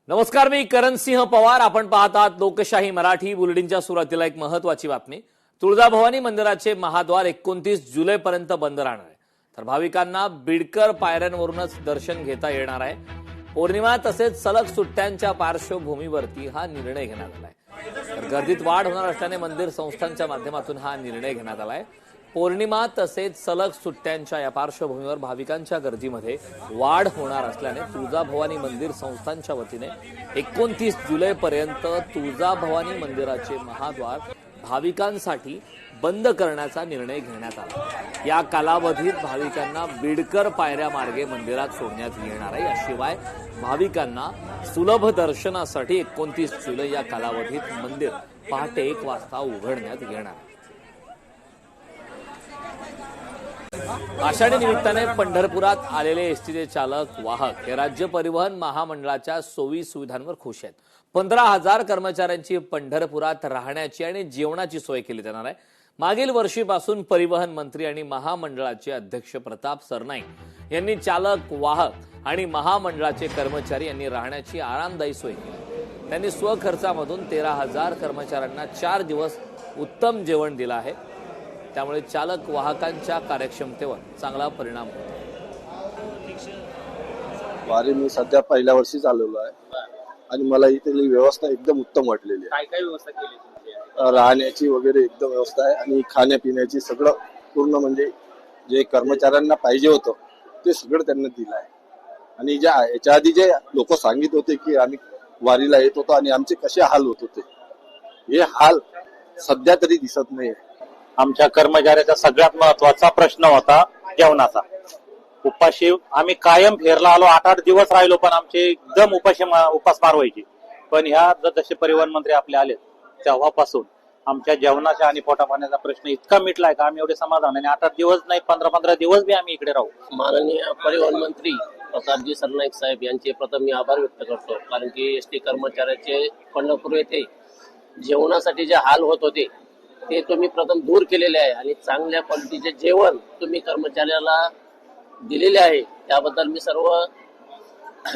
नमस्कार, मी करणसिंह पवार. आपण पाहत आहात लोकशाही मराठी. बुलेटिनच्या सुरुवातीला एक महत्त्वाची बातमी. तुळजाभवानी मंदिराचे महाद्वार 29 जुलैपर्यंत बंद राहणार आहे. तर भाविकांना बिडकर पायऱ्यांवरूनच दर्शन घेता येणार आहे. पौर्णिमा तसेच सलग सुट्ट्यांच्या पार्श्वभूमीवरती हा निर्णय घेण्यात आलाय. तर गर्दीत वाढ होणार असल्याने मंदिर संस्थांच्या माध्यमातून हा निर्णय घेण्यात आलाय. पौर्णिमा तसेच सलग सुट्ट्यांच्या या पार्श्वभूमीवर भाविकांच्या गर्दीमध्ये वाढ होणार असल्याने तुळजाभवानी मंदिर संस्थांच्या वतीने 29 जुलैपर्यंत तुळजाभवानी मंदिराचे महाद्वार भाविकांसाठी बंद करण्याचा निर्णय घेण्यात आला. या कालावधीत भाविकांना बिडकर पायऱ्या मार्गे मंदिरात सोडण्यात येणार आहे. याशिवाय भाविकांना सुलभ दर्शनासाठी 29 जुलै या कालावधीत मंदिर पहाटे 1 वाजता उघडण्यात येणार आहे. आषाढी निमित्ताने पंढरपुरात आलेले एसटीचे चालक वाहक हे राज्य परिवहन महामंडळाच्या सोयी सुविधांवर खुश आहेत. 15,000 कर्मचाऱ्यांची पंढरपुरात राहण्याची आणि जेवणाची सोय केली जाणार आहे. मागील वर्षीपासून परिवहन मंत्री आणि महामंडळाचे अध्यक्ष प्रताप सरनाईक यांनी चालक वाहक आणि महामंडळाचे कर्मचारी यांनी राहण्याची आरामदायी सोय केली. त्यांनी स्वखर्चामधून 13,000 कर्मचाऱ्यांना 4 दिवस उत्तम जेवण दिलं आहे. त्यामुळे चालक वाहकांच्या कार्यक्षमतेवर चांगला परिणाम होतो. वारी मी सध्या पहिल्या वर्षीच आलेलो आहे आणि मला इथली व्यवस्था एकदम उत्तम वाटलेली आहे. काय काय व्यवस्था केली तुमची? राहण्याची वगैरे एकदम व्यवस्था आहे आणि खाण्यापिण्याची सगळं पूर्ण म्हणजे जे कर्मचाऱ्यांना पाहिजे होतं ते सगळं त्यांना दिलं आहे. आणि याच्या आधी जे लोक सांगित होते की आम्ही वारीला येत होतो आणि आमचे कसे हाल होत होते, हे हाल सध्या तरी दिसत नाही. आमच्या कर्मचाऱ्याचा सगळ्यात महत्वाचा प्रश्न होता जेवणाचा. उपाशी आम्ही कायम फेरला आलो, 8-8 दिवस राहिलो, पण आमचे एकदम उपासमार व्हायचे. पण ह्या जसे परिवहन मंत्री आपले आले तेव्हापासून आमच्या जेवणाचा आणि पोटापाण्याचा प्रश्न इतका मिटलाय का आम्ही एवढे समाधान. आणि 8-8 दिवस नाही, 15-15 दिवस बी आम्ही इकडे राहू. माननीय परिवहन मंत्री प्रतापजी सरनाईक साहेब यांचे प्रथम मी आभार व्यक्त करतो. कारण की एसटी कर्मचाऱ्याचे पंढरपूर येथे जेवणासाठी जे हाल होत होते ते तुम्ही प्रथम दूर केलेले आहे आणि चांगल्या क्वालिटीचे जेवण तुम्ही कर्मचाऱ्याला दिलेले आहे. त्याबद्दल मी सर्व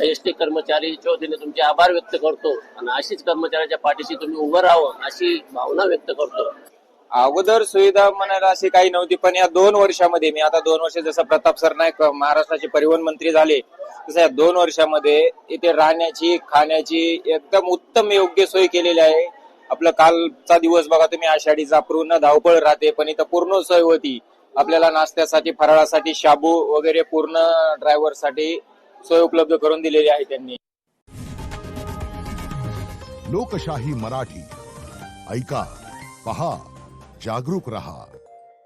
एसटी कर्मचारीच्या वतीने तुमचे आभार व्यक्त करतो आणि अशीच कर्मचाऱ्याच्या पाठीशी तुम्ही उभं राहावं अशी भावना व्यक्त करतो. अगोदर सुविधा म्हणायला अशी काही नव्हती, पण या 2 वर्षामध्ये मी आता 2 वर्ष जसं प्रताप सरनाईक महाराष्ट्राचे परिवहन मंत्री झाले तसं या 2 वर्षामध्ये इथे राहण्याची खाण्याची एकदम उत्तम योग्य सोय केलेली आहे. आपलं कालचा दिवस बघा तुम्ही, आषाढीचा पूर्ण धावपळ राहते, पण इथं पूर्ण सोय होती. आपल्याला नाश्त्यासाठी फराळासाठी शाबू वगैरे पूर्ण ड्रायव्हरसाठी सोय उपलब्ध करून दिलेली आहे त्यांनी. लोकशाही मराठी ऐका, पहा, जागरूक रहा.